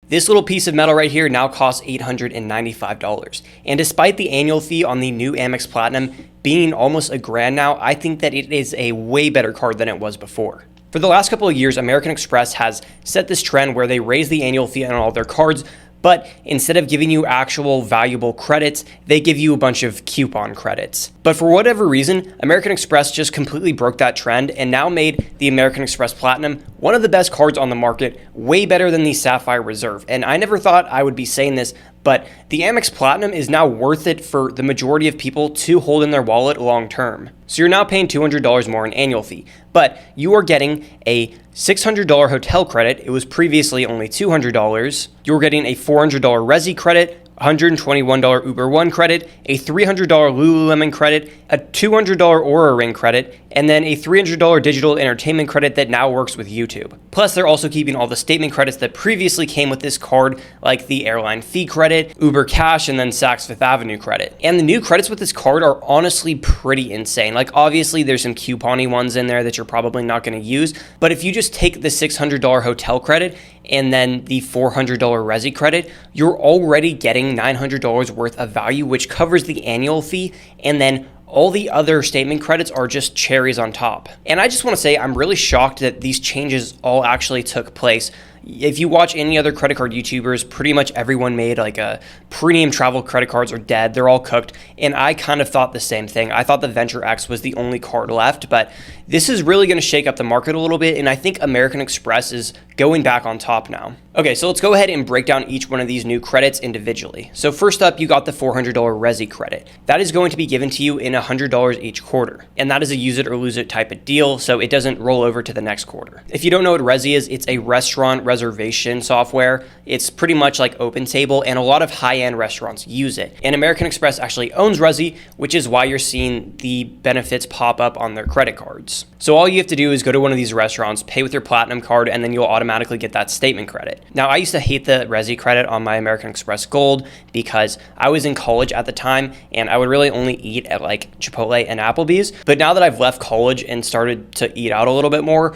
This little piece of metal right here now costs $895. And despite the annual fee on the new Amex Platinum being almost $1,000 now, I think that it is a way better card than it was before. For the last couple of years, American Express has set this trend where they raise the annual fee on all their cards, but instead of giving you actual valuable credits, they give you a bunch of coupon credits. But for whatever reason, American Express just completely broke that trend and now made the American Express Platinum one of the best cards on the market, way better than the Sapphire Reserve. And I never thought I would be saying this, but the Amex Platinum is now worth it for the majority of people to hold in their wallet long term. So you're now paying $200 more in annual fee, but you are getting a $600 hotel credit. It was previously only $200. You're getting a $400 resy credit, $121 Uber One credit, a $300 Lululemon credit, a $200 Oura Ring credit, and then a $300 digital entertainment credit that now works with YouTube. Plus, they're also keeping all the statement credits that previously came with this card, like the airline fee credit, Uber Cash, and then Saks Fifth Avenue credit. And the new credits with this card are honestly pretty insane. Like, obviously, there's some coupon-y ones in there that you're probably not going to use, but if you just take the $600 hotel credit and then the $400 resy credit, you're already getting $900 worth of value, which covers the annual fee, and then all the other statement credits are just cherries on top. And I just want to say I'm really shocked that these changes all actually took place. If you watch any other credit card YouTubers, pretty much everyone made like a premium travel credit cards are dead. They're all cooked. And I kind of thought the same thing. I thought the Venture X was the only card left, but this is really going to shake up the market a little bit. And I think American Express is going back on top now. Okay, so let's go ahead and break down each one of these new credits individually. So first up, you got the $400 resy credit. That is going to be given to you in $100 each quarter. And that is a use it or lose it type of deal, so it doesn't roll over to the next quarter. If you don't know what resy is, it's a restaurant reservation software. It's pretty much like OpenTable, and a lot of high-end restaurants use it. And American Express actually owns resy, which is why you're seeing the benefits pop up on their credit cards. So all you have to do is go to one of these restaurants, pay with your Platinum card, and then you'll automatically get that statement credit. Now, I used to hate the resy credit on my American Express Gold because I was in college at the time, and I would really only eat at like Chipotle and Applebee's. But now that I've left college and started to eat out a little bit more,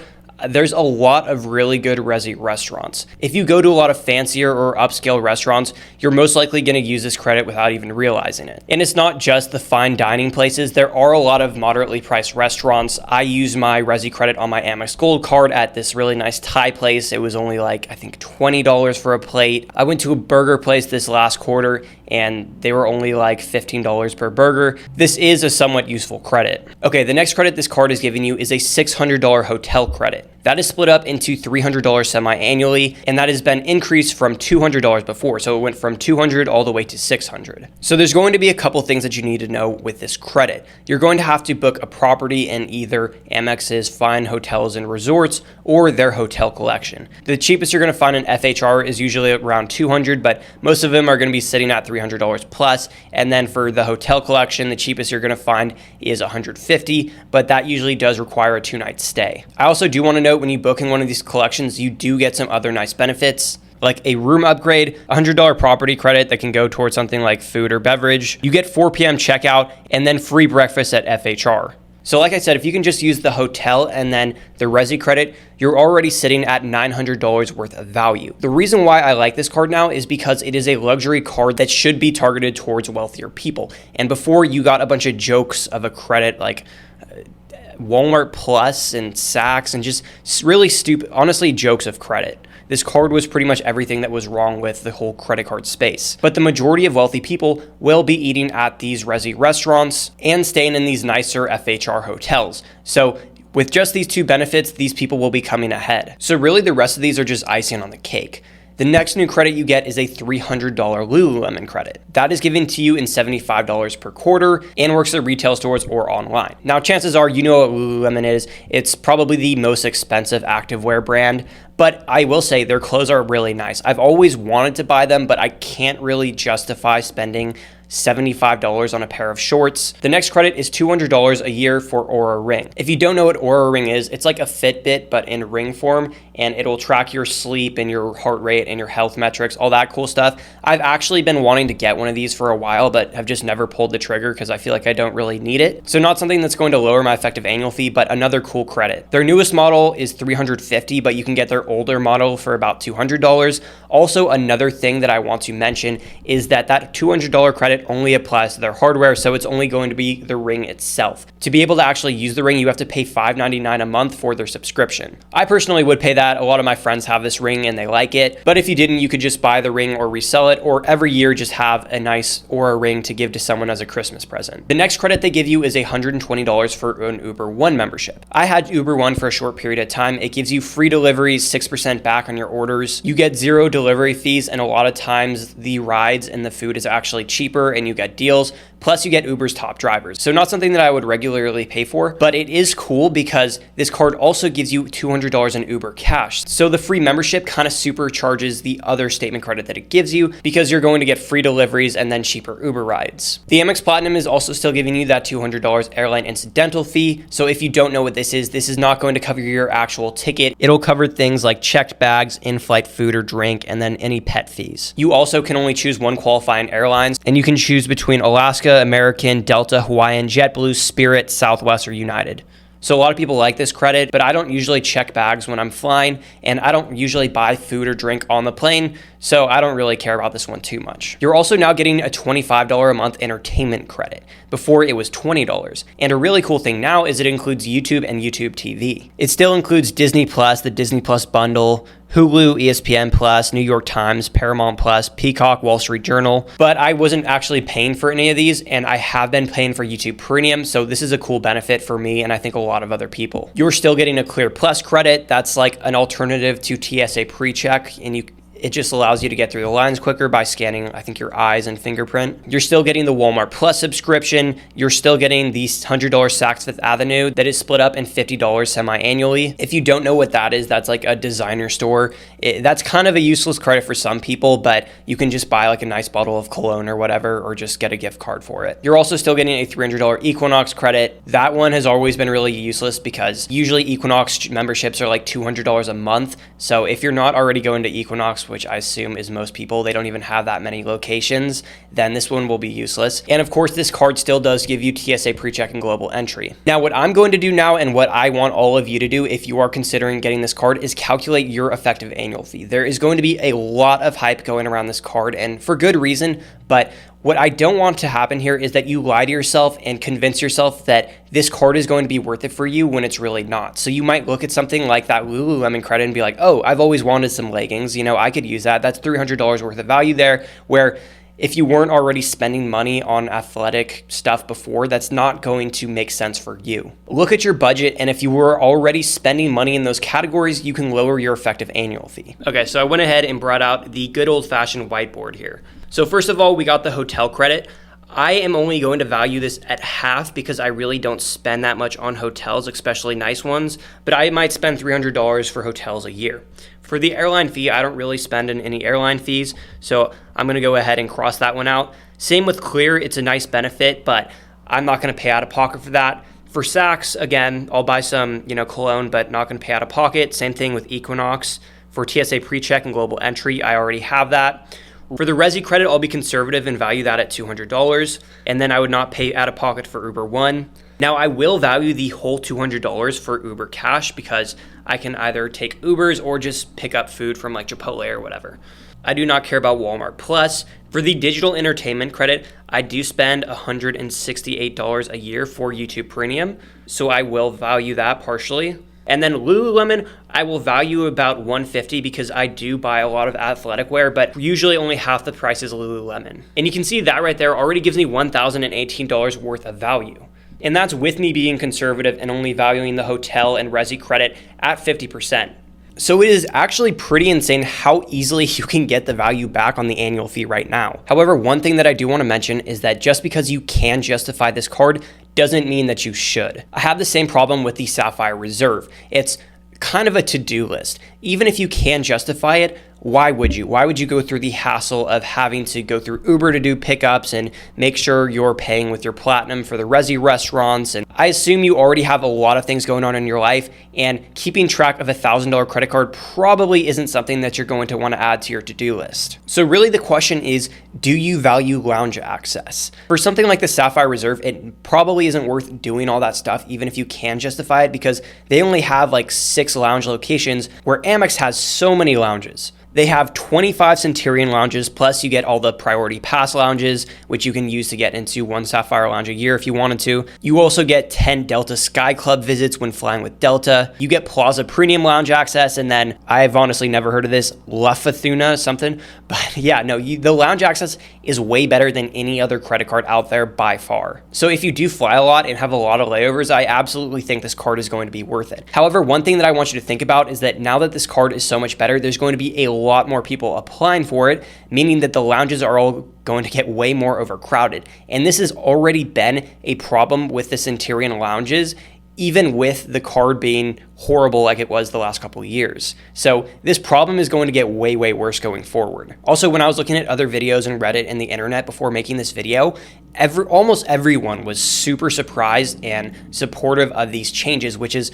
there's a lot of really good resy restaurants. If you go to a lot of fancier or upscale restaurants, you're most likely going to use this credit without even realizing it. And it's not just the fine dining places. There are a lot of moderately priced restaurants. I use my resy credit on my Amex Gold card at this really nice Thai place. It was only like, I think $20 for a plate. I went to a burger place this last quarter and they were only like $15 per burger. This is a somewhat useful credit. Okay, the next credit this card is giving you is a $600 hotel credit. That is split up into $300 semi-annually, and that has been increased from $200 before. So it went from $200 all the way to $600. So there's going to be a couple things that you need to know with this credit. You're going to have to book a property in either Amex's Fine Hotels and Resorts or their hotel collection. The cheapest you're going to find in FHR is usually around $200, but most of them are going to be sitting at $300 plus. And then for the hotel collection, the cheapest you're going to find is $150, but that usually does require a 2-night stay. I also do want to note when you book in one of these collections, you do get some other nice benefits, like a room upgrade, $100 property credit that can go towards something like food or beverage. You get 4 p.m. checkout and then free breakfast at FHR. So like I said, if you can just use the hotel and then the resy credit, you're already sitting at $900 worth of value. The reason why I like this card now is because it is a luxury card that should be targeted towards wealthier people. And before, you got a bunch of jokes of a credit like Walmart Plus and Saks and just really stupid, honestly, jokes of credit. This card was pretty much everything that was wrong with the whole credit card space. But the majority of wealthy people will be eating at these resy restaurants and staying in these nicer FHR hotels. So with just these two benefits, these people will be coming ahead. So really the rest of these are just icing on the cake. The next new credit you get is a $300 Lululemon credit. That is given to you in $75 per quarter and works at retail stores or online. Now, chances are you know what Lululemon is. It's probably the most expensive activewear brand, but I will say their clothes are really nice. I've always wanted to buy them, but I can't really justify spending $75 on a pair of shorts. The next credit is $200 a year for Oura Ring. If you don't know what Oura Ring is, it's like a Fitbit but in ring form, and it'll track your sleep and your heart rate and your health metrics, all that cool stuff. I've actually been wanting to get one of these for a while, but have just never pulled the trigger because I feel like I don't really need it. So not something that's going to lower my effective annual fee, but another cool credit. Their newest model is $350, but you can get their older model for about $200. Also, another thing that I want to mention is that $200 credit only applies to their hardware, so it's only going to be the ring itself. To be able to actually use the ring, you have to pay $5.99 a month for their subscription. I personally would pay that. A lot of my friends have this ring and they like it, but if you didn't, you could just buy the ring or resell it, or every year just have a nice Oura Ring to give to someone as a Christmas present. The next credit they give you is $120 for an Uber One membership. I had Uber One for a short period of time. It gives you free deliveries, 6% back on your orders. You get 0 delivery fees, and a lot of times the rides and the food is actually cheaper and you get deals. Plus you get Uber's top drivers. So not something that I would regularly pay for, but it is cool because this card also gives you $200 in Uber cash. So the free membership kind of supercharges the other statement credit that it gives you because you're going to get free deliveries and then cheaper Uber rides. The Amex Platinum is also still giving you that $200 airline incidental fee. So if you don't know what this is not going to cover your actual ticket. It'll cover things like checked bags, in-flight food or drink, and then any pet fees. You also can only choose one qualifying airlines, and you can choose between Alaska, American, Delta, Hawaiian, JetBlue, Spirit, Southwest, or United. So a lot of people like this credit, but I don't usually check bags when I'm flying, and I don't usually buy food or drink on the plane, so I don't really care about this one too much. You're also now getting a $25 a month entertainment credit. Before it was $20. And a really cool thing now is it includes YouTube and YouTube TV. It still includes Disney Plus, the Disney Plus bundle, Hulu, ESPN Plus, New York Times, Paramount Plus, Peacock, Wall Street Journal, but I wasn't actually paying for any of these, and I have been paying for YouTube Premium, so this is a cool benefit for me and I think a lot of other people. You're still getting a Clear Plus credit. That's like an alternative to TSA PreCheck, and it just allows you to get through the lines quicker by scanning, I think, your eyes and fingerprint. You're still getting the Walmart Plus subscription. You're still getting the $100 Saks Fifth Avenue that is split up in $50 semi-annually. If you don't know what that is, that's like a designer store. That's kind of a useless credit for some people, but you can just buy like a nice bottle of cologne or whatever, or just get a gift card for it. You're also still getting a $300 Equinox credit. That one has always been really useless because usually Equinox memberships are like $200 a month. So if you're not already going to Equinox, which I assume is most people, they don't even have that many locations, then this one will be useless. And of course, this card still does give you TSA PreCheck and global entry. Now, what I'm going to do now, and what I want all of you to do if you are considering getting this card, is calculate your effective annual fee. There is going to be a lot of hype going around this card, and for good reason, but what I don't want to happen here is that you lie to yourself and convince yourself that this card is going to be worth it for you when it's really not. So you might look at something like that Lululemon credit and be like, oh, I've always wanted some leggings. You know, I could use that. That's $300 worth of value there, where if you weren't already spending money on athletic stuff before, that's not going to make sense for you. Look at your budget, and if you were already spending money in those categories, you can lower your effective annual fee. Okay, so I went ahead and brought out the good old-fashioned whiteboard here. So first of all, we got the hotel credit. I am only going to value this at half because I really don't spend that much on hotels, especially nice ones, but I might spend $300 for hotels a year. For the airline fee, I don't really spend in any airline fees, so I'm going to go ahead and cross that one out. Same with Clear, it's a nice benefit, but I'm not going to pay out of pocket for that. For Saks, again, I'll buy some, cologne, but not going to pay out of pocket. Same thing with Equinox. For TSA PreCheck and global entry, I already have that. For the Resy credit, I'll be conservative and value that at $200, and then I would not pay out of pocket for Uber One. Now, I will value the whole $200 for Uber Cash because I can either take Ubers or just pick up food from like Chipotle or whatever. I do not care about Walmart Plus. For the digital entertainment credit, I do spend $168 a year for YouTube Premium, so I will value that partially. And then Lululemon, I will value about $150 because I do buy a lot of athletic wear, but usually only half the price is Lululemon. And you can see that right there already gives me $1,018 worth of value. And that's with me being conservative and only valuing the hotel and Resy credit at 50%. So it is actually pretty insane how easily you can get the value back on the annual fee right now. However, one thing that I do want to mention is that just because you can justify this card doesn't mean that you should. I have the same problem with the Sapphire Reserve. It's kind of a to-do list. Even if you can justify it, why would you? Why would you go through the hassle of having to go through Uber to do pickups and make sure you're paying with your Platinum for the resy restaurants? And I assume you already have a lot of things going on in your life, and keeping track of a $1,000 credit card probably isn't something that you're going to want to add to your to-do list. So really the question is, do you value lounge access? For something like the Sapphire Reserve, it probably isn't worth doing all that stuff, even if you can justify it, because they only have like 6 lounge locations, where Amex has so many lounges. They have 25 Centurion lounges, plus you get all the Priority Pass lounges, which you can use to get into one Sapphire lounge a year if you wanted to. You also get 10 Delta Sky Club visits when flying with Delta. You get Plaza Premium lounge access, and then I've honestly never heard of this, La Fortuna something. But yeah, no, the lounge access is way better than any other credit card out there by far. So if you do fly a lot and have a lot of layovers, I absolutely think this card is going to be worth it. However, one thing that I want you to think about is that now that this card is so much better, there's going to be a lot more people applying for it, meaning that the lounges are all going to get way more overcrowded. And this has already been a problem with the Centurion lounges, even with the card being horrible like it was the last couple of years. So this problem is going to get way, way worse going forward. Also, when I was looking at other videos on Reddit and the internet before making this video, almost everyone was super surprised and supportive of these changes, which is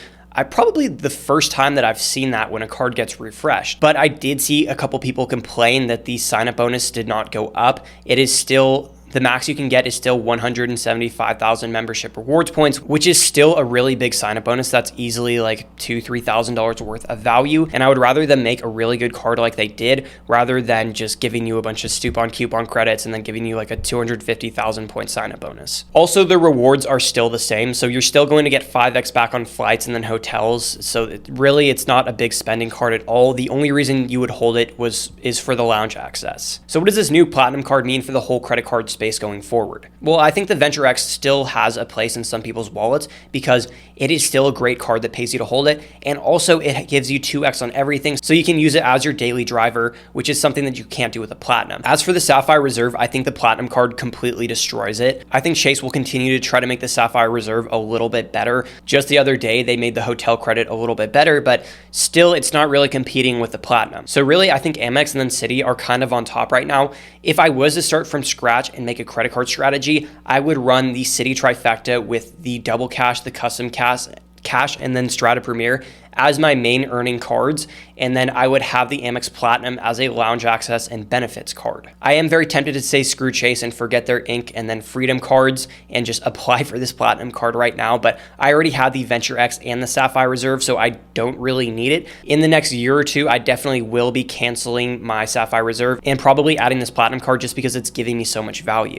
probably the first time that I've seen that when a card gets refreshed. But I did see a couple people complain that the sign-up bonus did not go up. It is still, the max you can get is still 175,000 membership rewards points, which is still a really big sign-up bonus. That's easily like $2,000-$3,000 worth of value. And I would rather them make a really good card like they did, rather than just giving you a bunch of stoop-on coupon credits and then giving you like a 250,000 point sign-up bonus. Also, the rewards are still the same. So you're still going to get 5x back on flights and then hotels. So it's not a big spending card at all. The only reason you would hold it is for the lounge access. So what does this new Platinum card mean for the whole credit card space going forward? Well, I think the Venture X still has a place in some people's wallets because it is still a great card that pays you to hold it, and also it gives you 2x on everything, so you can use it as your daily driver, which is something that you can't do with a Platinum. As for the Sapphire Reserve, I think the Platinum card completely destroys it. I think Chase will continue to try to make the Sapphire Reserve a little bit better. Just the other day, they made the hotel credit a little bit better, but still it's not really competing with the Platinum. So really, I think Amex and then Citi are kind of on top right now. If I was to start from scratch and make a credit card strategy, I would run the Citi trifecta with the Double Cash, the Custom Cash, and then Strata Premier as my main earning cards, and then I would have the Amex Platinum as a lounge access and benefits card. I am very tempted to say screw Chase and forget their Ink and then Freedom cards and just apply for this Platinum card right now, but I already have the Venture X and the Sapphire Reserve, so I don't really need it. In the next year or two, I definitely will be canceling my Sapphire Reserve and probably adding this Platinum card just because it's giving me so much value.